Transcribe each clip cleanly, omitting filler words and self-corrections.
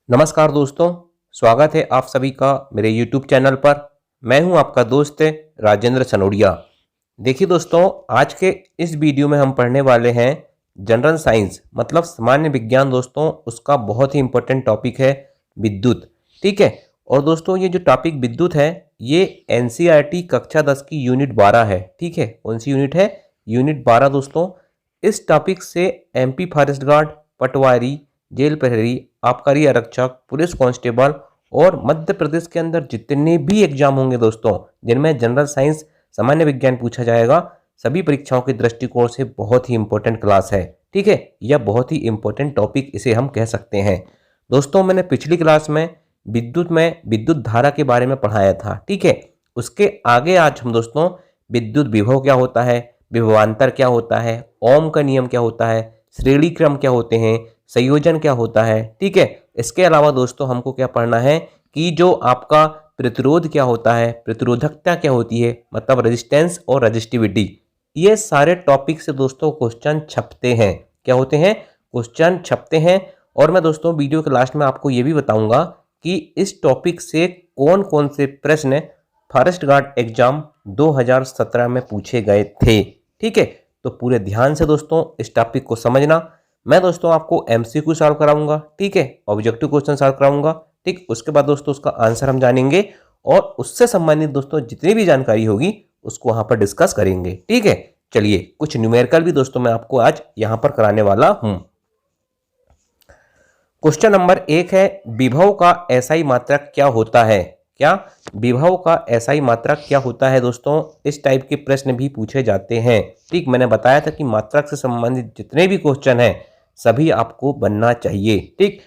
नमस्कार दोस्तों, स्वागत है आप सभी का मेरे YouTube चैनल पर। मैं हूं आपका दोस्त राजेंद्र सनोडिया। देखिए दोस्तों, आज के इस वीडियो में हम पढ़ने वाले हैं जनरल साइंस मतलब सामान्य विज्ञान। दोस्तों, उसका बहुत ही इंपॉर्टेंट टॉपिक है विद्युत। ठीक है। और दोस्तों, ये जो टॉपिक विद्युत है ये NCERT कक्षा 10 की यूनिट 12 है। ठीक है, कौन सी यूनिट है? यूनिट 12। दोस्तों, इस टॉपिक से MP फॉरेस्ट गार्ड, पटवारी, जेल प्रहरी, आबकारी आरक्षक, पुलिस कांस्टेबल और मध्य प्रदेश के अंदर जितने भी एग्जाम होंगे दोस्तों, जिनमें जनरल साइंस सामान्य विज्ञान पूछा जाएगा, सभी परीक्षाओं के दृष्टिकोण से बहुत ही इंपॉर्टेंट क्लास है। ठीक है, यह बहुत ही इंपॉर्टेंट टॉपिक इसे हम कह सकते हैं। दोस्तों, मैंने पिछली क्लास में विद्युत धारा के बारे में पढ़ाया था। ठीक है, उसके आगे आज हम दोस्तों विद्युत विभव क्या होता है, विभवांतर क्या होता है, ओम का नियम क्या होता है, श्रेणी क्रम क्या होते हैं, संयोजन क्या होता है। ठीक है, इसके अलावा दोस्तों हमको क्या पढ़ना है कि जो आपका प्रतिरोध क्या होता है, प्रतिरोधकता क्या होती है, मतलब रेजिस्टेंस और रेजिस्टिविटी। ये सारे टॉपिक से दोस्तों क्वेश्चन छपते हैं। क्या होते हैं? क्वेश्चन छपते हैं। और मैं दोस्तों वीडियो के लास्ट में आपको ये भी बताऊंगा कि इस टॉपिक से कौन कौन से प्रश्न फॉरेस्ट गार्ड एग्जाम 2017 में पूछे गए थे। ठीक है, तो पूरे ध्यान से दोस्तों इस टॉपिक को समझना। मैं दोस्तों आपको MCQ सॉल्व कराऊंगा। ठीक है, ऑब्जेक्टिव क्वेश्चन सॉल्व कराऊंगा। ठीक, उसके बाद दोस्तों उसका आंसर हम जानेंगे और उससे संबंधित दोस्तों जितनी भी जानकारी होगी उसको वहां पर डिस्कस करेंगे। ठीक है, चलिए कुछ न्यूमेरिकल भी दोस्तों मैं आपको आज यहां पर कराने वाला हूं। क्वेश्चन नंबर 1 है, विभव का SI मात्रक क्या होता है? क्या विभव का SI मात्रक क्या होता है? दोस्तों, इस टाइप के प्रश्न भी पूछे जाते हैं। ठीक, मैंने बताया था कि मात्रक से संबंधित जितने भी क्वेश्चन हैं सभी आपको बनना चाहिए। ठीक,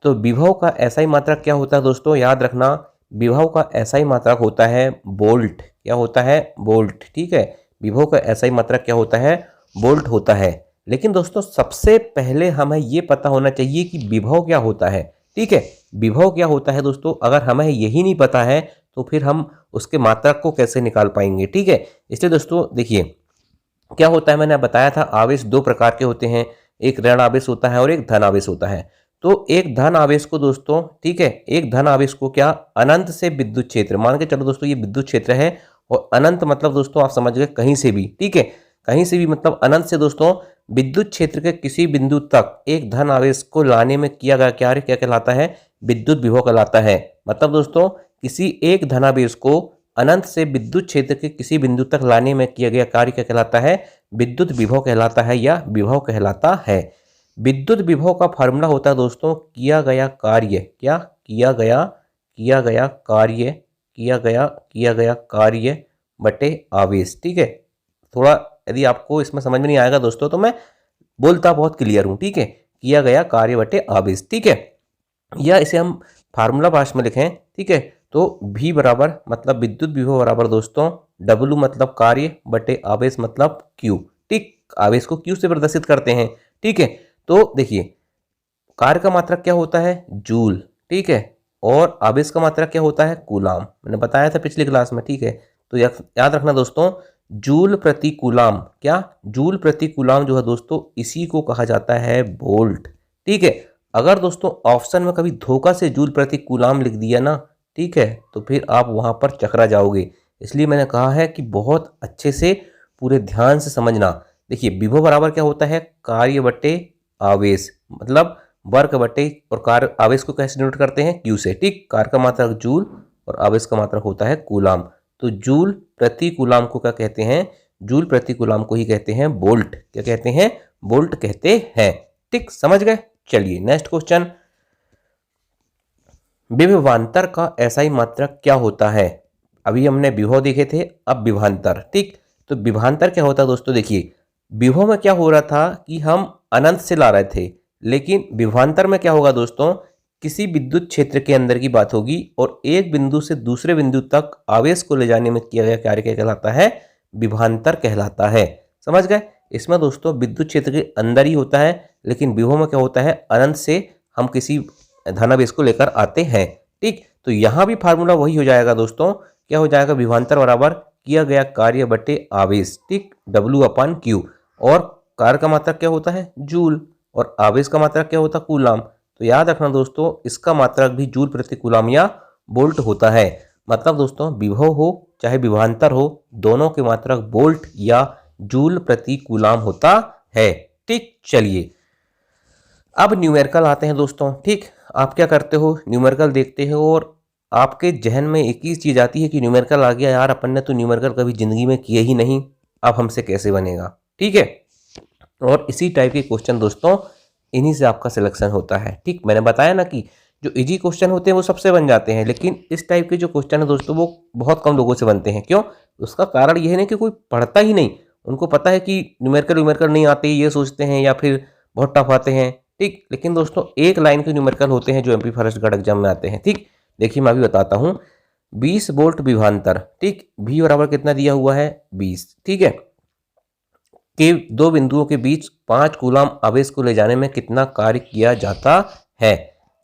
तो विभव का SI मात्रक क्या होता है दोस्तों? याद रखना, विभव का SI मात्रक होता है वोल्ट। क्या होता है? वोल्ट। ठीक है, विभव का SI मात्रक क्या होता है? वोल्ट होता है। लेकिन दोस्तों सबसे पहले हमें ये पता होना चाहिए कि विभव क्या होता है। ठीक है, विभव क्या होता है दोस्तों? अगर हमें यही नहीं पता है तो फिर हम उसके मात्रक को कैसे निकाल पाएंगे? ठीक है, इसलिए दोस्तों देखिए क्या होता है, मैंने बताया था आवेश दो प्रकार के होते हैं, एक ऋण आवेश होता है और एक धन आवेश होता है। तो एक धन आवेश को दोस्तों, ठीक है, एक धन आवेश को क्या अनंत से विद्युत क्षेत्र मान के चलो दोस्तों, ये विद्युत क्षेत्र है और अनंत मतलब दोस्तों आप समझ गए कहीं से भी। ठीक है, कहीं से भी मतलब अनंत से दोस्तों विद्युत क्षेत्र के किसी बिंदु तक एक धन आवेश को लाने में किया गया कार्य क्या कहलाता है? विद्युत विभव कहलाता है। मतलब दोस्तों किसी एक धनावेश को अनंत से विद्युत क्षेत्र के किसी बिंदु तक लाने में किया गया कार्य क्या कहलाता है? विद्युत विभव कहलाता है या विभव कहलाता है। विद्युत विभव का फॉर्मूला होता है दोस्तों किया गया कार्य। क्या? किया गया कार्य बटे आवेश। ठीक है, थोड़ा यदि आपको इसमें समझ में नहीं आएगा दोस्तों तो मैं बोलता बहुत क्लियर हूं। ठीक है, किया गया कार्य बटे आवेश। ठीक है, या इसे हम फार्मूला भाषा में लिखें। ठीक है, तो V बराबर मतलब विद्युत विभव बराबर दोस्तों W मतलब कार्य बटे आवेश मतलब Q। ठीक, आवेश को Q से प्रदर्शित करते हैं। ठीक है, तो देखिए कार्य का मात्रक क्या होता है? जूल। ठीक है, और आवेश का मात्रक क्या होता है? कूलाम। मैंने बताया था पिछली क्लास में। ठीक है, तो याद रखना दोस्तों जूल प्रति कूलाम। क्या? जूल प्रति कूलाम जो है दोस्तों इसी को कहा जाता है वोल्ट। ठीक है, अगर दोस्तों ऑप्शन में कभी धोखा से जूल प्रति कूलाम लिख दिया ना, ठीक है, तो फिर आप वहां पर चकरा जाओगे। इसलिए मैंने कहा है कि बहुत अच्छे से पूरे ध्यान से समझना। देखिए विभव बराबर क्या होता है? कार्य बटे आवेश, मतलब वर्क बटे, और कार्य आवेश को कैसे डिनोट करते हैं? Q से। ठीक, कार्य का मात्रक जूल और आवेश का मात्रक होता है कूलाम। तो जूल प्रति कूलाम को क्या कहते हैं? जूल प्रति कूलाम को ही कहते हैं वोल्ट। क्या कहते हैं? वोल्ट कहते हैं। ठीक, समझ गए? चलिए नेक्स्ट क्वेश्चन, विभवांतर का SI मात्रक क्या होता है? अभी हमने विभव देखे थे, अब विभवांतर। ठीक, तो विभवांतर क्या होता है दोस्तों? देखिए विभव में क्या हो रहा था कि हम अनंत से ला रहे थे, लेकिन विभवांतर में क्या होगा दोस्तों? किसी विद्युत क्षेत्र के अंदर की बात होगी और एक बिंदु से दूसरे बिंदु तक आवेश को ले जाने में किया गया कार्य क्या कहलाता है? विभवांतर कहलाता है। समझ गए? इसमें दोस्तों विद्युत क्षेत्र के अंदर ही होता है, लेकिन विभव में क्या होता है? अनंत से हम किसी धनावेश को लेकर आते हैं। ठीक, तो यहां भी फार्मूला वही हो जाएगा दोस्तों। क्या हो जाएगा? विभवांतर बराबर किया गया कार्य बटे आवेश। ठीक, W/Q। और कार्य का मात्रक क्या होता है? जूल, और आवेश का मात्रक क्या होता है? कूलाम। तो याद रखना दोस्तों, इसका मात्रक भी जूल प्रति कूलम या वोल्ट होता है। मतलब दोस्तों, विभव हो चाहे विभवांतर हो, दोनों के मात्रक वोल्ट या जूल प्रति कूलम होता है। ठीक, चलिए अब न्यूमेरिकल आते हैं दोस्तों। ठीक, आप क्या करते हो, न्यूमेरिकल देखते हो और आपके जहन में एक ही चीज़ आती है कि न्यूमेरिकल आ गया, यार अपन ने तो न्यूमेरिकल कभी ज़िंदगी में किए ही नहीं, अब हमसे कैसे बनेगा। ठीक है, और इसी टाइप के क्वेश्चन दोस्तों, इन्हीं से आपका सिलेक्शन होता है। ठीक, मैंने बताया ना कि जो इजी क्वेश्चन होते हैं वो सबसे बन जाते हैं, लेकिन इस टाइप के जो क्वेश्चन है दोस्तों वो बहुत कम लोगों से बनते हैं। क्यों? उसका कारण ये है ना कि कोई पढ़ता ही नहीं, उनको पता है कि न्यूमेरिकल नहीं आते, ये सोचते हैं, या फिर बहुत टफ आते हैं। ठीक, लेकिन दोस्तों एक लाइन के न्यूमेरिकल होते हैं जो एमपी फॉरेस्ट गार्ड एग्जाम में आते हैं। ठीक, देखिए मैं अभी बताता हूँ। 20 वोल्ट विभवांतर, ठीक, V बराबर कितना दिया हुआ है 20, ठीक है, के दो बिंदुओं के बीच 5 कूलम आवेश को ले जाने में कितना कार्य किया जाता है।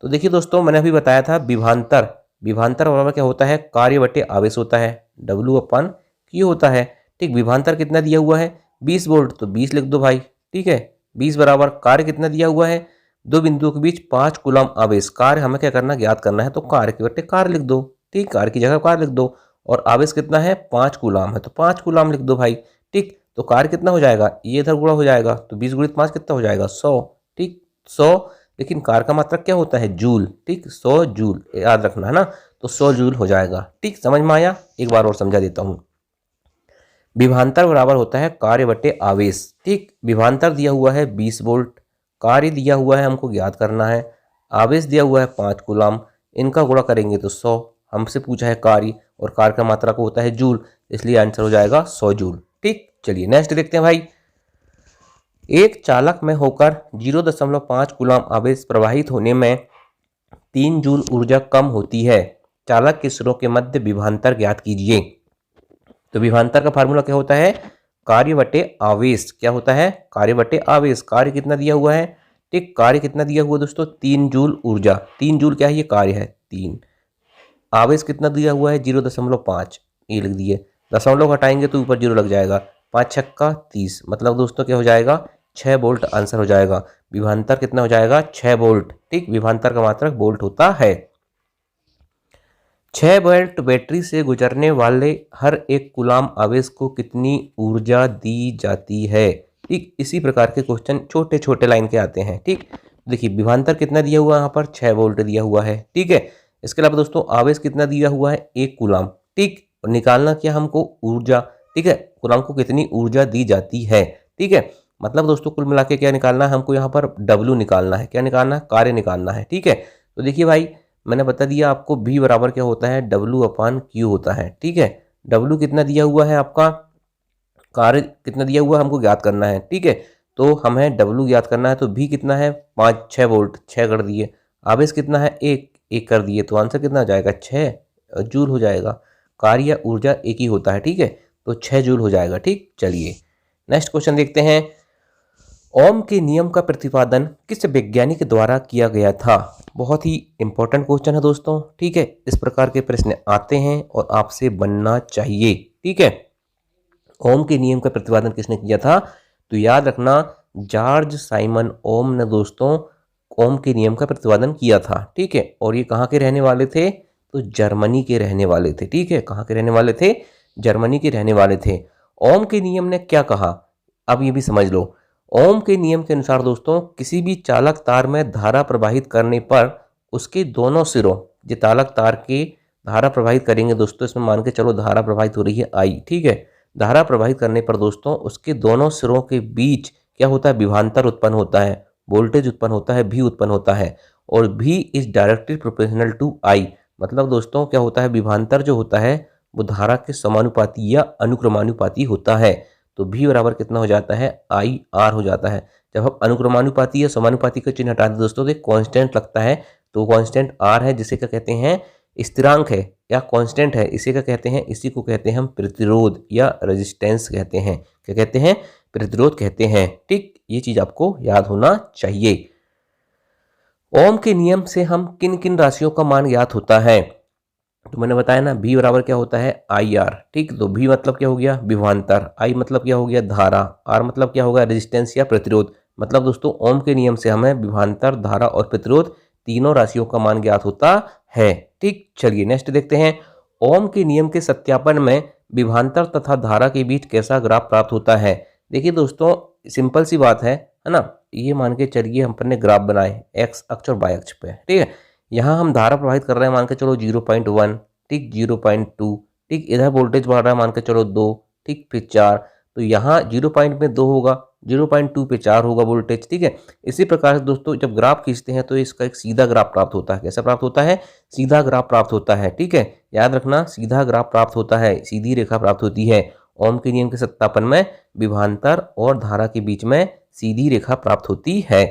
तो देखिए दोस्तों, मैंने अभी बताया था विभवांतर, विभवांतर बराबर क्या होता है, कार्य बटे आवेश होता है, W/Q होता है। ठीक, विभवांतर कितना दिया हुआ है 20 वोल्ट, तो 20 लिख दो भाई। ठीक है, 20 बराबर कार्य कितना दिया हुआ है, दो बिंदुओं के बीच 5 कूलम आवेश, कार्य हमें क्या करना, ज्ञात करना है, तो कार्य के बटे कार्य लिख दो। ठीक, कार्य की जगह कार्य लिख दो, और आवेश कितना है 5 कूलम है, तो 5 कूलम लिख दो भाई। ठीक, तो कार्य कितना हो जाएगा, ये इधर गुणा हो जाएगा, तो 20 गुणित 5 कितना हो जाएगा 100। ठीक, 100, लेकिन कार्य का मात्रक क्या होता है जूल। ठीक, 100 जूल याद रखना है ना, तो 100 जूल हो जाएगा। ठीक, समझ में आया? एक बार और समझा देता हूँ। विभवांतर बराबर होता है कार्य बटे आवेश। ठीक, विभवांतर दिया हुआ है 20 वोल्ट, कार्य दिया हुआ है हमको ज्ञात करना है, आवेश दिया हुआ है 5 कूलम, इनका गुणा करेंगे तो 100, हमसे पूछा है कार्य, और कार्य का मात्रा को होता है जूल, इसलिए आंसर हो जाएगा 100 जूल। ठीक, चलिए नेक्स्ट देखते हैं भाई। एक चालक में होकर 0.5 कूलम आवेश प्रवाहित होने में 3 जूल ऊर्जा कम होती है। चालक के सिरों के मध्य विभवांतर ज्ञात कीजिए। तो विभवांतर का फार्मूला क्या होता है, कार्य बटे आवेश। क्या होता है, कार्य बटे आवेश। कार्य कितना दिया हुआ है, ठीक, कार्य कितना दिया हुआ है दोस्तों 3 जूल ऊर्जा। 3 जूल क्या है, ये कार्य है 3। आवेश कितना दिया हुआ है 0.5, ये लिख दिए, दशमलव हटाएंगे तो ऊपर 0 लग जाएगा, 5 छक्का 30, मतलब दोस्तों क्या हो जाएगा 6 वोल्ट आंसर हो जाएगा। विभवांतर कितना हो जाएगा 6 वोल्ट। ठीक, विभवांतर का मात्रक वोल्ट होता है। 6 वोल्ट बैटरी से गुजरने वाले हर एक कूलम आवेश को कितनी ऊर्जा दी जाती है। ठीक, इसी प्रकार के क्वेश्चन छोटे छोटे लाइन के आते हैं। ठीक, देखिए विभवांतर कितना दिया हुआ है यहाँ पर 6 वोल्ट दिया हुआ है। ठीक है, इसके अलावा दोस्तों आवेश कितना दिया हुआ है 1 कूलम। ठीक, और निकालना क्या हमको ऊर्जा। ठीक है, कूलम को कितनी ऊर्जा दी जाती है। ठीक है, मतलब दोस्तों कुल मिला के क्या निकालना है हमको, यहाँ पर W निकालना है। क्या निकालना है, कार्य निकालना है। ठीक है, तो देखिए भाई मैंने बता दिया आपको V बराबर क्या होता है W/Q होता है। ठीक है, W कितना दिया हुआ है आपका, कार्य कितना दिया हुआ है हमको ज्ञात करना है। ठीक है, तो हमें W ज्ञात करना है, तो V कितना है 6 वोल्ट, 6 कर दिए, आवेश कितना है 1 कर दिए, तो आंसर कितना हो जाएगा 6 जूल हो जाएगा। कार्य या ऊर्जा एक ही होता है। ठीक है, तो 6 जूल हो जाएगा। ठीक, चलिए नेक्स्ट क्वेश्चन देखते हैं। ओम के नियम का प्रतिपादन किस वैज्ञानिक द्वारा किया गया था। बहुत ही इंपॉर्टेंट क्वेश्चन है दोस्तों। ठीक है, इस प्रकार के प्रश्न आते हैं और आपसे बनना चाहिए। ठीक है, ओम के नियम का प्रतिपादन किसने किया था, तो याद रखना जॉर्ज साइमन ओम ने दोस्तों ओम के नियम का प्रतिपादन किया था। ठीक है, और ये कहाँ के रहने वाले थे, तो जर्मनी के रहने वाले थे। ठीक है, कहाँ के रहने वाले थे, जर्मनी के रहने वाले थे। ओम के नियम ने क्या कहा, अब ये भी समझ लो। ओम के नियम के अनुसार दोस्तों किसी भी चालक तार में धारा प्रवाहित करने पर उसके दोनों सिरों, जो चालक तार के धारा प्रवाहित करेंगे दोस्तों, इसमें मान के चलो धारा प्रवाहित हो रही है I। ठीक है, धारा प्रवाहित करने पर दोस्तों उसके दोनों सिरों के बीच क्या होता है, विभवांतर उत्पन्न होता है, वोल्टेज उत्पन्न होता है, V उत्पन्न होता है, और V is directly proportional to I। मतलब दोस्तों क्या होता है, विभवांतर जो होता है वो धारा के समानुपाती या अनुक्रमानुपाती होता है। तो V बराबर कितना हो जाता है IR हो जाता है। जब हम अनुक्रमानुपाती या समानुपाती का चिन्ह हटा दें दोस्तों तो एक कांस्टेंट लगता है, तो कांस्टेंट R है, जिसे क्या कहते हैं, स्थिरांक है या कांस्टेंट है, इसे क्या कहते हैं, इसी को कहते हैं हम प्रतिरोध या रेजिस्टेंस कहते हैं। क्या कहते हैं, प्रतिरोध कहते हैं। ठीक, ये चीज आपको याद होना चाहिए। ओम के नियम से हम किन किन राशियों का मान ज्ञात होता है, तो मैंने बताया ना V बराबर क्या होता है IR। ठीक, तो V मतलब क्या हो गया, विभवांतर, I मतलब क्या हो गया, धारा, R मतलब क्या होगा, रेजिस्टेंस या प्रतिरोध। मतलब दोस्तों ओम के नियम से हमें विभवांतर, धारा और प्रतिरोध तीनों राशियों का मान ज्ञात होता है। ठीक, चलिए नेक्स्ट देखते हैं। ओम के नियम के सत्यापन में विभवांतर तथा धारा के बीच कैसा ग्राफ प्राप्त होता है। देखिए दोस्तों, सिंपल सी बात है ना। ये मान के चलिए हम ने ग्राफ बनाए एक्स अक्ष और वाई अक्ष पे, ठीक है। यहाँ हम धारा प्रवाहित कर रहे हैं, मान के चलो 0.1, ठीक, 0.2, ठीक, इधर वोल्टेज बढ़ रहा है, मान के चलो 2, ठीक, फिर 4, तो यहाँ 0 पॉइंट में 2 होगा, 0.2 पे 4 होगा वोल्टेज, ठीक है। इसी प्रकार से दोस्तों जब ग्राफ खींचते हैं तो इसका एक सीधा ग्राफ प्राप्त होता है। कैसा प्राप्त होता है? सीधा ग्राफ प्राप्त होता है, ठीक है। याद रखना, सीधा ग्राफ प्राप्त होता है, सीधी रेखा प्राप्त होती है। ओम के नियम के सत्यापन में विभवांतर और धारा के बीच में सीधी रेखा प्राप्त होती है।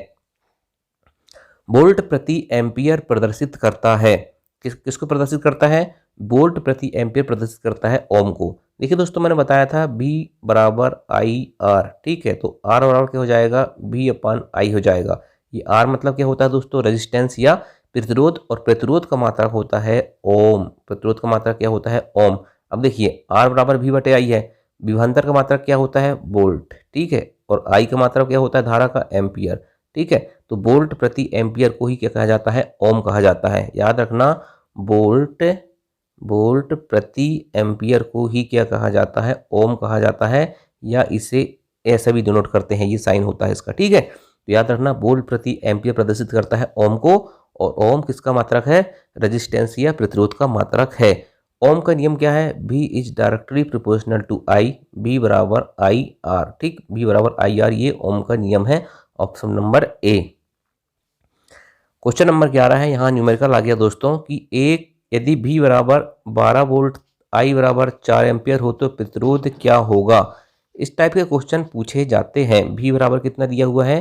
वोल्ट प्रति एम्पियर प्रदर्शित करता है, किसको प्रदर्शित करता है? वोल्ट प्रति एम्पियर प्रदर्शित करता है ओम को। देखिए दोस्तों, मैंने बताया था V बराबर आई आर, ठीक है। तो R बराबर क्या हो जाएगा? V अपान आई हो जाएगा। ये R मतलब क्या होता है दोस्तों? रेजिस्टेंस या प्रतिरोध, और प्रतिरोध का मात्रक होता है ओम। प्रतिरोध का मात्रक क्या होता है? ओम। अब देखिए R बराबर V बटे आई है, विभवांतर का मात्रक क्या होता है? वोल्ट, ठीक है, और I का मात्रक क्या होता है? धारा का, एम्पियर, ठीक है। तो वोल्ट प्रति एम्पियर को ही क्या कहा जाता है? ओम कहा जाता है। याद रखना, वोल्ट प्रति एम्पियर को ही क्या कहा जाता है? ओम कहा जाता है, या इसे ऐसा भी डिनोट करते हैं, ये साइन होता है इसका, ठीक है। तो याद रखना, वोल्ट प्रति एम्पियर प्रदर्शित करता है ओम को, और ओम किसका मात्रक है? रेजिस्टेंस या प्रतिरोध का मात्रक है। ओम का नियम क्या है? V is directly proportional to I, V बराबर आई आर, ठीक, V बराबर आई आर, ये ओम का नियम है। Option number A. Question number 11 है, यहाँ न्यूमेरिकल आ गया दोस्तों कि एक यदि V बराबर 12 वोल्ट, I बराबर 4 एम्पियर हो तो प्रतिरोध क्या होगा। इस टाइप के क्वेश्चन पूछे जाते हैं। V बराबर कितना दिया हुआ है?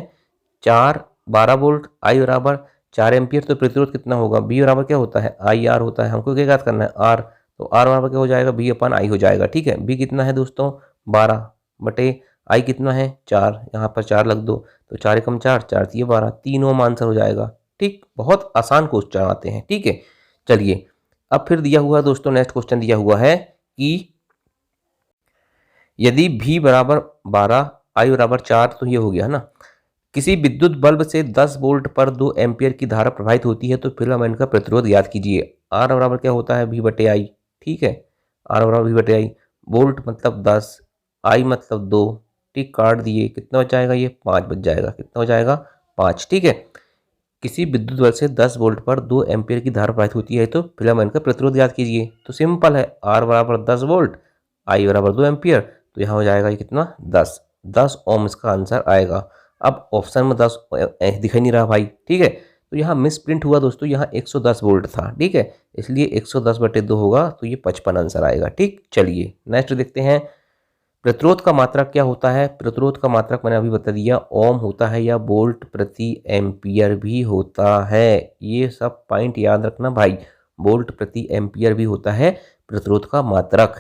12 वोल्ट, I बराबर 4 एम्पियर, तो प्रतिरोध कितना होगा? V बराबर क्या होता है? आई आर होता है। हमको क्या याद करना है? R, तो R बराबर क्या हो जाएगा? V अपान आई हो जाएगा, ठीक है। V कितना है दोस्तों? 12 बटे I कितना है? 4, यहाँ पर 4 लग दो, तो 4 एकम 4, 4 3 12, 3 ओम आंसर हो जाएगा, ठीक। बहुत आसान क्वेश्चन आते हैं, ठीक है। चलिए अब फिर दिया हुआ दोस्तों, नेक्स्ट क्वेश्चन दिया हुआ है कि यदि V बराबर 12, I बराबर 4, तो ये हो गया ना। किसी विद्युत बल्ब से 10 वोल्ट पर 2 एम्पियर की धारा प्रवाहित होती है तो फिलामेंट का प्रतिरोध ज्ञात कीजिए। R बराबर क्या होता है? V बटे आई, ठीक है। R बराबर V बटे आई, वोल्ट मतलब 10, I मतलब 2, ठीक, काट दिए, कितना बच जाएगा? ये 5 बच जाएगा। कितना हो जाएगा? 5, ठीक है। किसी विद्युत बल्ब से 10 वोल्ट पर 2 एम्पियर की धारा प्रवाहित होती है तो फिलामेंट का प्रतिरोध ज्ञात कीजिए। तो सिंपल है, R बराबर 10 वोल्ट, I बराबर 2 एम्पियर, तो यहाँ हो जाएगा ये कितना? 10 ओम इसका आंसर आएगा। अब ऑप्शन में 10 दिखाई नहीं रहा भाई, ठीक है। तो यहाँ मिस प्रिंट हुआ दोस्तों, यहाँ 110 वोल्ट था, ठीक है, इसलिए 110 बटे 2 होगा, तो ये 55 आंसर आएगा, ठीक। चलिए नेक्स्ट देखते हैं। प्रतिरोध का मात्रक क्या होता है? प्रतिरोध का मात्रक मैंने अभी बता दिया, ओम होता है या वोल्ट प्रति एम्पियर भी होता है। ये सब पॉइंट याद रखना भाई, वोल्ट प्रति एम्पियर भी होता है प्रतिरोध का मात्रक।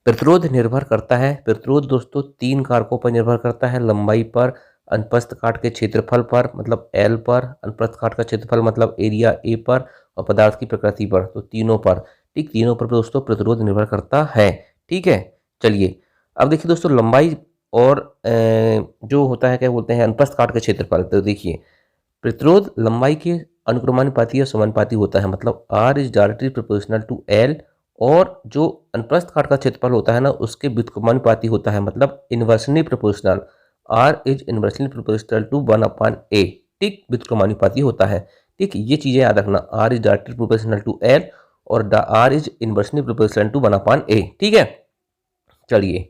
प्रतिरोध निर्भर करता है, प्रतिरोध दोस्तों 3 कारकों पर निर्भर करता है। लंबाई पर, अनुप्रस्थ काट के क्षेत्रफल पर मतलब L पर, अनुप्रस्थ काट का क्षेत्रफल मतलब एरिया A पर, और पदार्थ की प्रकृति पर, तो तीनों पर, ठीक, तीनों पर दोस्तों प्रतिरोध निर्भर करता है, ठीक है। चलिए अब देखिए दोस्तों, लंबाई और जो होता है क्या बोलते हैं, अनुप्रस्थ काट का क्षेत्रफल, तो देखिए प्रतिरोध लंबाई के अनुक्रमानुपाती या समानुपाती होता है, मतलब R is directly proportional to L, और जो अनुप्रस्थ काट का क्षेत्रफल होता है ना, उसके व्युत्क्रमानुपाती होता है, मतलब inversely proportional. R is inversely proportional to 1/A, ठीक, व्युत्क्रमानुपाती होता है, ठीक। ये चीज़ें याद रखना, R is directly proportional to L और R is inversely proportional to 1/A, ठीक है। चलिए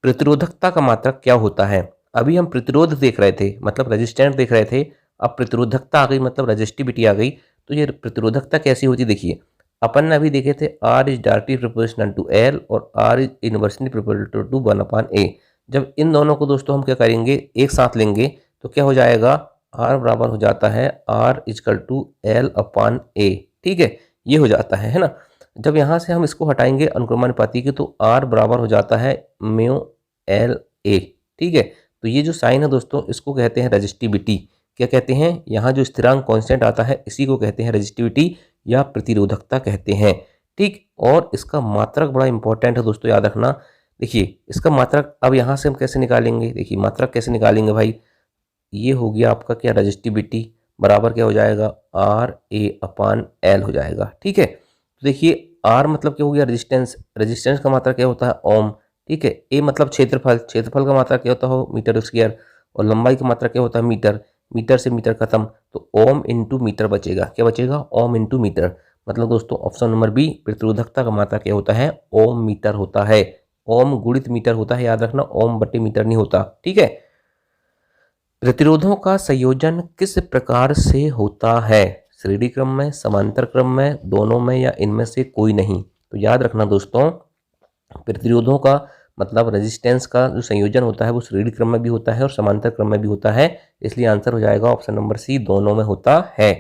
प्रतिरोधकता का मात्रक क्या होता है? अभी हम प्रतिरोध देख रहे थे, मतलब रेजिस्टेंस देख रहे थे, अब प्रतिरोधकता आ गई, मतलब रेजिस्टिविटी आ गई। तो ये प्रतिरोधकता कैसी होती? देखिए अपन ने अभी देखे थे R is directly proportional to L और R is inversely proportional to 1/A। जब इन दोनों को दोस्तों हम क्या करेंगे, एक साथ लेंगे, तो क्या हो जाएगा? R बराबर हो जाता है R इजकल टू L/A, ठीक है, ये हो जाता है ना। जब यहाँ से हम इसको हटाएंगे अनुक्रमानुपाती के, तो R बराबर हो जाता है म्यू LA, ठीक है। तो ये जो साइन है दोस्तों, इसको कहते हैं रेजिस्टिविटी। क्या कहते हैं? यहाँ जो स्थिरांक कांस्टेंट आता है, इसी को कहते हैं रेजिस्टिविटी या प्रतिरोधकता कहते हैं, ठीक। और इसका मात्रक बड़ा इंपॉर्टेंट है दोस्तों, याद रखना। देखिए इसका मात्रक अब यहाँ से हम कैसे निकालेंगे? देखिए मात्रक कैसे निकालेंगे भाई, ये हो गया आपका क्या, रेजिस्टिविटी बराबर क्या हो जाएगा, आर ए अपान एल हो जाएगा। ठीक है, तो देखिए आर मतलब क्या हो गया, रेजिस्टेंस, रेजिस्टेंस का मात्रा क्या होता है, ओम। ठीक है, ए मतलब क्षेत्रफल, क्षेत्रफल का मात्रा क्या होता है, मीटर स्क्वायर, और लंबाई का मात्रा क्या होता है, मीटर, मीटर से मीटर खत्म, तो ओम इंटू मीटर बचेगा, क्या बचेगा, ओम इंटू मीटर। मतलब दोस्तों ऑप्शन नंबर बी, प्रतिरोधकता का मात्रा क्या होता है, ओम मीटर होता है। ओम गुणित मीटर होता है, याद रखना, ओम बटे मीटर नहीं होता। ठीक है, प्रतिरोधों का संयोजन किस प्रकार से होता है, श्रेणी क्रम में, समांतर क्रम में, दोनों में, या इनमें से कोई नहीं। तो याद रखना दोस्तों, प्रतिरोधों का मतलब रेजिस्टेंस का जो संयोजन होता है वो श्रेणी क्रम में भी होता है और समांतर क्रम में भी होता है, इसलिए आंसर हो जाएगा ऑप्शन नंबर सी, दोनों में होता है।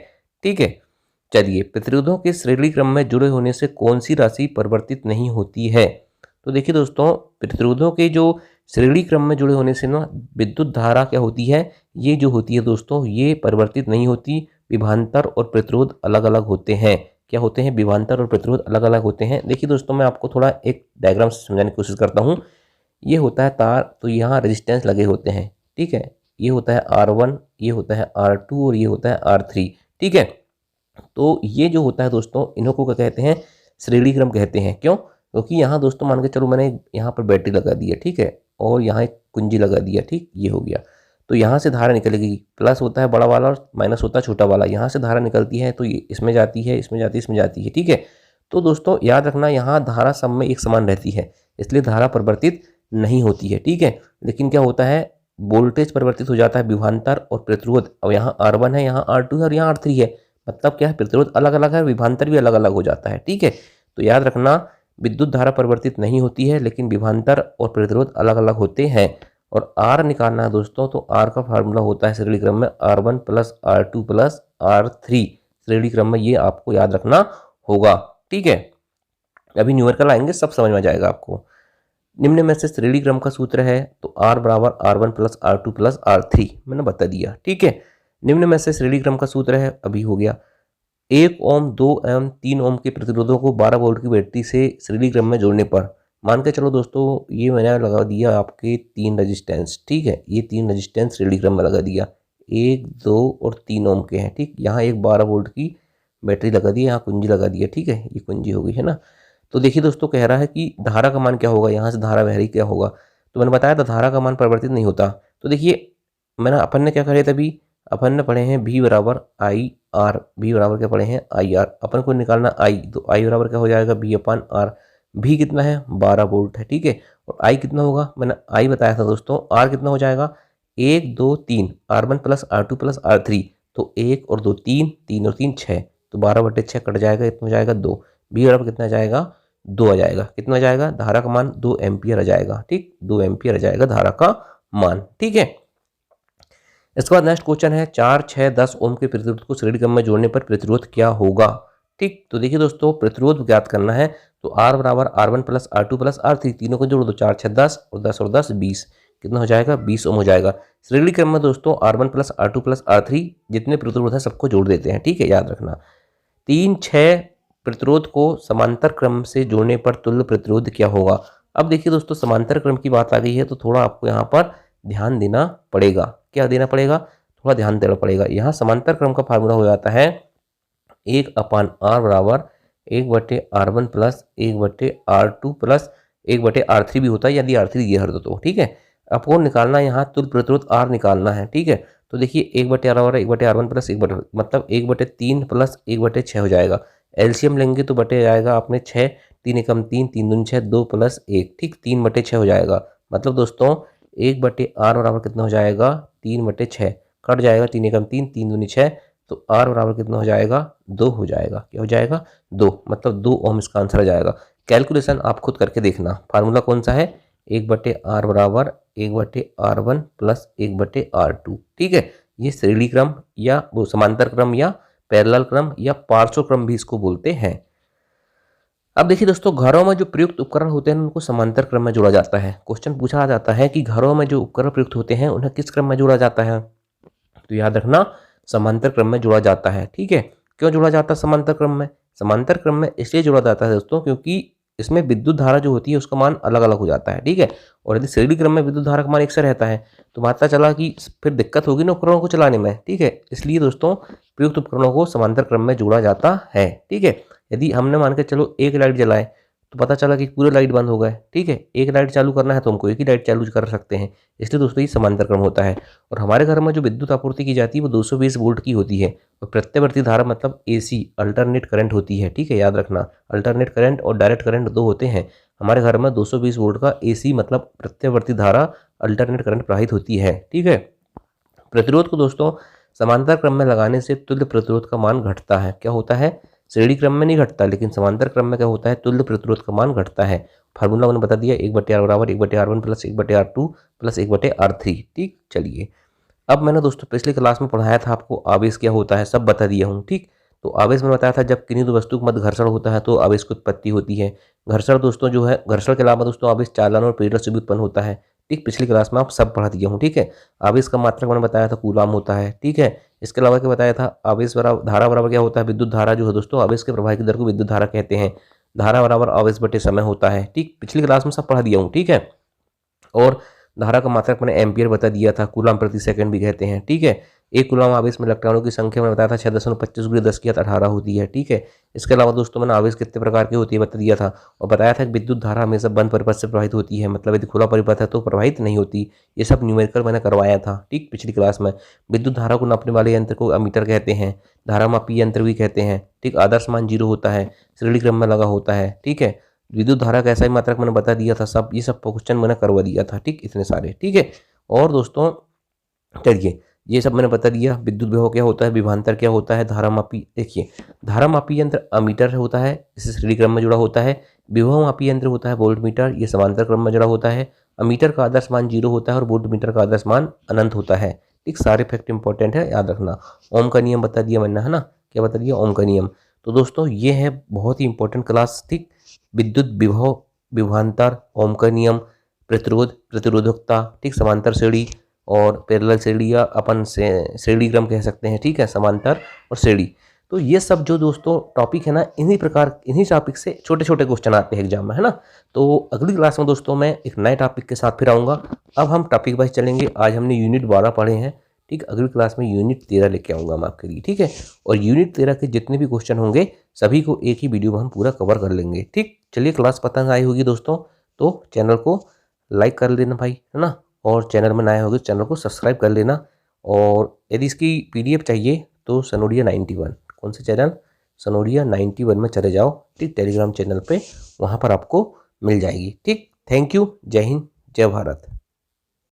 ठीक है, चलिए, प्रतिरोधों के श्रेणी क्रम में जुड़े होने से कौन सी राशि परिवर्तित नहीं होती है। तो देखिए दोस्तों, प्रतिरोधों के जो श्रेणी क्रम में जुड़े होने से ना विद्युत धारा क्या होती है, ये जो होती है दोस्तों, ये परिवर्तित नहीं होती। विभवांतर और प्रतिरोध अलग अलग होते हैं। क्या होते हैं, विभवांतर और प्रतिरोध अलग अलग होते हैं। देखिए दोस्तों, मैं आपको थोड़ा एक डायग्राम से समझाने की कोशिश करता हूँ। ये होता है तार, तो यहाँ रेजिस्टेंस लगे होते हैं। ठीक है, ये होता है R1, ये होता है R2 और ये होता है R3। ठीक है, तो ये जो होता है दोस्तों, इन्हों को क्या कहते हैं, श्रेणी क्रम कहते हैं। क्यों, क्योंकि यहाँ दोस्तों मान के चलो मैंने यहाँ पर बैटरी लगा दी है, ठीक है, और यहाँ एक कुंजी लगा दिया, ठीक, ये हो गया। तो यहाँ से धारा निकलेगी, प्लस होता है बड़ा वाला और माइनस होता है छोटा वाला। यहाँ से धारा निकलती है तो ये इसमें जाती है, इसमें जाती है, इसमें जाती है। ठीक है, तो दोस्तों याद रखना, यहाँ धारा सब में एक समान रहती है, इसलिए धारा परिवर्तित नहीं होती है। ठीक है, लेकिन क्या होता है, वोल्टेज परिवर्तित हो जाता है, विभवांतर और प्रतिरोध। अब यहाँ R1 है, यहाँ R2 है और यहाँ R3 है, मतलब क्या है, प्रतिरोध अलग अलग है, विभवांतर भी अलग अलग हो जाता है। ठीक है, तो याद रखना, विद्युत धारा परिवर्तित नहीं होती है, लेकिन विभवांतर और प्रतिरोध अलग अलग होते हैं। और R निकालना है दोस्तों, तो R का फार्मूला होता है श्रेणी क्रम में R1 plus R2 plus R3, श्रेणी क्रम में, ये आपको याद रखना होगा। ठीक है, अभी न्यूमेरिकल आएंगे, सब समझ में आ जाएगा आपको। निम्न में से श्रेणी क्रम का सूत्र है, तो R बराबर R1 plus R2 plus R3, मैंने बता दिया। ठीक है, निम्न में से श्रेणी क्रम का सूत्र है, अभी हो गया, 1 ओम, 2 ओम, 3 ओम के प्रतिरोधों को 12 वोल्ट की बैटरी से श्रेणी क्रम में जोड़ने पर, मान के चलो दोस्तों, ये मैंने लगा दिया आपके 3 रजिस्टेंस। ठीक है, ये 3 रजिस्टेंस श्रेणी क्रम में लगा दिया, 1, 2 और 3 ओम के हैं। ठीक, यहाँ एक 12 वोल्ट की बैटरी लगा दी, यहाँ कुंजी लगा दिया। ठीक है, ये कुंजी हो गई है ना। तो देखिए दोस्तों, कह रहा है कि धारा का मान क्या होगा, यहाँ से धारा बह रही क्या होगा, तो मैंने बताया था धारा का मान परिवर्तित नहीं होता। तो देखिए, मैंने अपन ने क्या करे थे, अभी अपन ने पढ़े हैं V बराबर आई आर, V बराबर क्या पढ़े हैं, आई आर। अपन को निकालना I, तो I बराबर क्या हो जाएगा, V अपान आर। V कितना है, 12 वोल्ट है। ठीक है, और I कितना होगा, मैंने I बताया था दोस्तों, R कितना हो जाएगा, 1, 2, 3, R1 plus R2 plus R3, तो 1 और 2 3, 3 और 3 6, तो 12/6 कट जाएगा, इतना हो जाएगा 2। V बराबर कितना जाएगा, 2 आ जाएगा। कितना आ जाएगा, धारा का मान 2 एम्पियर आ जाएगा। ठीक, 2 एम्पियर आ जाएगा धारा का मान। ठीक है, इसके बाद नेक्स्ट क्वेश्चन है, 4, 6, 10 ओम के प्रतिरोध को श्रेणी क्रम में जोड़ने पर प्रतिरोध क्या होगा। ठीक, तो देखिए दोस्तों, प्रतिरोध ज्ञात करना है, तो R बराबर R1 plus R2 plus R3, तीनों को जोड़ दो, 4, 6, 10 और 10 और 10 20, कितना हो जाएगा, 20 ओम हो जाएगा। श्रेणी क्रम में दोस्तों R1 plus R2 plus R3 जितने प्रतिरोध है सबको जोड़ देते हैं। ठीक है, याद रखना, 3, 6 प्रतिरोध को समांतर क्रम से जोड़ने पर तुल्य प्रतिरोध क्या होगा। अब देखिए दोस्तों, समांतर क्रम की बात आ गई है, तो थोड़ा आपको यहाँ पर ध्यान देना पड़ेगा। क्या देना पड़ेगा, थोड़ा ध्यान देना पड़ेगा। यहाँ समांतर क्रम का फार्मूला हो जाता है 1 अपान आर बराबर 1/R1 plus 1/R2 plus 1/R3 भी होता है, यदि R3 दिया है तो। ठीक है, आपको निकालना है यहाँ तुल्य प्रतिरोध R निकालना है। ठीक है, तो देखिए 1/R 1/R1 प्लस 1 मतलब 1/3 प्लस 1/6 हो जाएगा। एलसीएम लेंगे तो बटे जाएगा आपने 6, 3 एकम 3, 3 दूनी 6, 2 प्लस 1, ठीक, 3/6 हो जाएगा। मतलब दोस्तों 1/R बराबर कितना हो जाएगा, 3/6, कट जाएगा, 3 एकम 3, 3 दूनी 6, तो R बराबर कितना हो जाएगा, 2 हो जाएगा। क्या हो जाएगा, 2, मतलब 2 ओम इसका आंसर आ जाएगा। कैलकुलेशन आप खुद करके देखना। फार्मूला कौन सा है, 1/R बराबर 1/R1 प्लस 1/R2। ठीक है, ये श्रेणी क्रम या वो समांतर क्रम या पैरेलल क्रम या पार्श्व क्रम भी इसको बोलते हैं। अब देखिए दोस्तों, घरों में जो प्रयुक्त उपकरण होते हैं उनको समांतर क्रम में जोड़ा जाता है। क्वेश्चन पूछा जाता है कि घरों में जो उपकरण प्रयुक्त होते हैं उन्हें किस क्रम में जोड़ा जाता है, तो याद रखना समांतर क्रम में जोड़ा जाता है। ठीक है, क्यों जोड़ा जाता है समांतर क्रम में, समांतर क्रम में इसलिए जोड़ा जाता है दोस्तों क्योंकि इसमें विद्युत धारा जो होती है उसका मान अलग अलग हो जाता है, ठीक है। और यदि श्रेणी क्रम में विद्युत धारा का मान एक सा रहता है तो पता चला कि फिर दिक्कत होगी ना उपकरणों को चलाने में, ठीक है। इसलिए दोस्तों प्रयुक्त उपकरणों को समांतर क्रम में जोड़ा जाता है, ठीक है। यदि हमने मान के चलो एक लाइट जलाए तो पता चला कि पूरे लाइट बंद हो गए, ठीक है। एक लाइट चालू करना है तो हमको एक ही लाइट चालू कर सकते हैं, इसलिए दोस्तों ये समांतर क्रम होता है। और हमारे घर में जो विद्युत आपूर्ति की जाती है वो 220 वोल्ट की होती है और प्रत्यावर्ती धारा मतलब एसी अल्टरनेट करंट होती है, ठीक है, याद रखना। अल्टरनेट करंट और डायरेक्ट करंट दो होते हैं। हमारे घर में 220 वोल्ट का एसी मतलब प्रत्यावर्ती धारा अल्टरनेट करंट प्रवाहित होती है, ठीक है। प्रतिरोध को दोस्तों समांतर क्रम में लगाने से तुल्य प्रतिरोध का मान घटता है। क्या होता है? श्रेणी क्रम में नहीं घटता, लेकिन समांतर क्रम में क्या होता है? तुल्य प्रतिरोध का मान घटता है। फार्मूला मैंने बता दिया, 1/R बराबर 1/R1 plus 1/R2 plus 1/R3, ठीक। चलिए, अब मैंने दोस्तों पिछली क्लास में पढ़ाया था आपको आवेश क्या होता है, सब बता दिया हूँ, ठीक। तो आवेश में बताया था जब किन्हीं दो वस्तु के मध्य घर्षण होता है तो आवेश की उत्पत्ति होती है। घर्षण दोस्तों जो है, घर्षण के अलावा दोस्तों आवेश चालन और प्रेरण से भी उत्पन्न होता है, ठीक। पिछली क्लास में आप सब पढ़ा दिया हूँ, ठीक है। आवेश का मात्रक मैंने बताया था कूलाम होता है, ठीक है। इसके अलावा क्या बताया था? आवेश बराबर धारा बराबर क्या होता है? विद्युत धारा जो है दोस्तों, आवेश के प्रवाह की दर को विद्युत धारा कहते हैं। धारा बराबर आवेश बटे समय होता है, ठीक। पिछली क्लास में सब पढ़ा दिया हूँ, ठीक है। और धारा का मात्रक मैंने एम्पियर बता दिया था, कूलाम प्रति सेकंड भी कहते हैं, ठीक है। एक कूलाम आवेश में इलेक्ट्रॉनों की संख्या मैंने बताया था 6.25 × 10⁻18 होती है, ठीक है। इसके अलावा दोस्तों मैंने आवेश कितने प्रकार की होती है बता दिया था और बताया था कि विद्युत धारा हमेशा बंद परिपथ से प्रवाहित होती है, मतलब यदि खुला परिपथ है तो प्रवाहित नहीं होती। ये सब न्यूमेरिकल मैंने करवाया था, ठीक, पिछली क्लास में। विद्युत धारा को नापने वाले यंत्र को अमीटर कहते हैं, धारामापी यंत्र भी कहते हैं, ठीक। आदर्श मान 0 होता है, श्रेणी क्रम में लगा होता है, ठीक है। विद्युत धारा का ऐसा ही मात्रक मैंने बता दिया था, सब ये सब क्वेश्चन मैंने करवा दिया था, ठीक, इतने सारे, ठीक है। और दोस्तों चलिए, ये सब मैंने बता दिया। विद्युत विभव क्या होता है, विभवांतर क्या होता है, धारामापी, देखिए धारामापी यंत्र अमीटर होता है, इसे श्रेणी क्रम में जुड़ा होता है। विभव मापी यंत्र होता है वोल्टमीटर, ये समांतर क्रम में जुड़ा होता है। अमीटर का आदर्श मान 0 होता है और वोल्टमीटर का आदर्श मान अनंत होता है, ठीक। सारे फैक्ट इंपॉर्टेंट है, याद रखना। ओम का नियम बता दिया मैंने, है ना। क्या बता दिया? ओम का नियम। तो दोस्तों ये है बहुत ही इंपॉर्टेंट क्लास, ठीक। विद्युत विभव, विभवांतर, ओम का नियम, प्रतिरोध, प्रतिरोधकता, ठीक, समांतर श्रेणी और पैरेलल श्रेणी या अपन से श्रेणी क्रम कह सकते हैं, ठीक है, समांतर और श्रेणी। तो ये सब जो दोस्तों टॉपिक है ना, इन्हीं टॉपिक से छोटे छोटे क्वेश्चन आते हैं एग्जाम में, है ना। तो अगली क्लास में दोस्तों मैं एक नए टॉपिक के साथ फिर आऊँगा। अब हम टॉपिक वाइज चलेंगे। आज हमने यूनिट 12 पढ़े हैं, ठीक। अगली क्लास में यूनिट 13 लेके आऊँगा मैं आपके लिए, ठीक है। और यूनिट 13 के जितने भी क्वेश्चन होंगे सभी को एक ही वीडियो में हम पूरा कवर कर लेंगे, ठीक। चलिए, क्लास पसंद आई होगी दोस्तों तो चैनल को लाइक कर लेना भाई, है ना। और चैनल में नए होगे तो चैनल को सब्सक्राइब कर लेना। और यदि इसकी PDF चाहिए तो सनोडिया 91, कौन सा चैनल? सनोडिया 91 में चले जाओ, ठीक, टेलीग्राम चैनल पे, वहाँ पर आपको मिल जाएगी, ठीक। Thank you. जय हिंद, जय भारत।